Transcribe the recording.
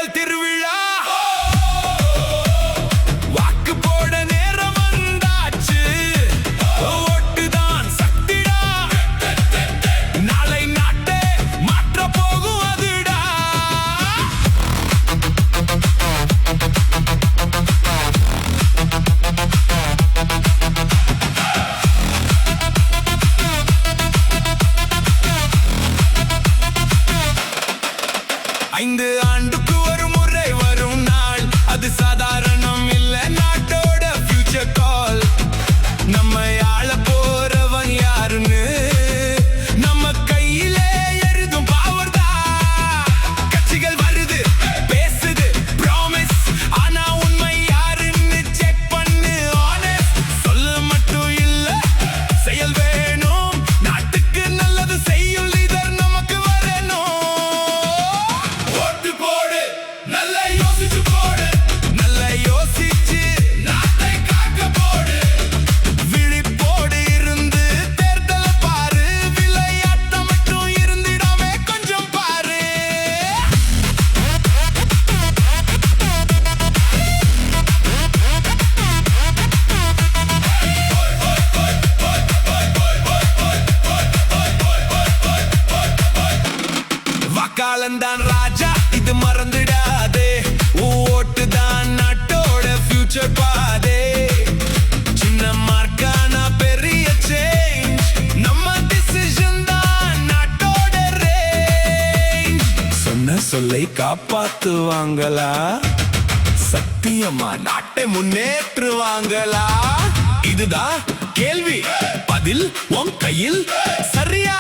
எங்கள் திருவிழா. வாக்கு போட நேரம் வந்தாச்சு. ஓட்டுதான் சக்திடா. நாளை நாட்டை மாற்ற போகும் அதுடா. ஐந்து ஆண்டுக்கு ஒரு முறை வரும் நாள், அது சாதாரணம் இல்ல, நாட்டோட ஃபியூச்சர் கால். நம்ம ஆள போறவன் யாருன்னு நம்ம கையிலே எழுதும் பவர் தான். கட்சிகள் வருது பேசுது ப்ராமிஸ், ஆனா உண்மை யாருன்னு செக் பண்ணு ஆனஸ்ட். சொல்ல மட்டும் இல்ல செயல் வேணும், நாட்டுக்கு நல்லது செய்யும் லீடர் நமக்கு வரணும். ஓட்டு போடு, நல்லா யோசிச்சு போடு, நல்லா யோசிச்சு நாட்டை காக்க போடு. விழிப்போடு இருந்து தேர்தலை பாரு, விளையாட்டம் மட்டும் இருந்திடாமே கொஞ்சம் பாரு. வாக்காளன்தான் ராஜா, இது மறந்துடாதே. ஓட்டு தான் நாட்டோட ஃபியூச்சர் பாதே. சின்ன மார்க்கான பெரிய சேஞ்ச், நம்ம டிசிஷன் தான் நாட்டோட ரேஞ்ச். சொன்ன சொல்லை காப்பாத்துவாங்களா? சத்தியமா நாட்டை முன்னேற்றுவாங்களா? இதுதான் கேள்வி, பதில் உன் கையில். சரியா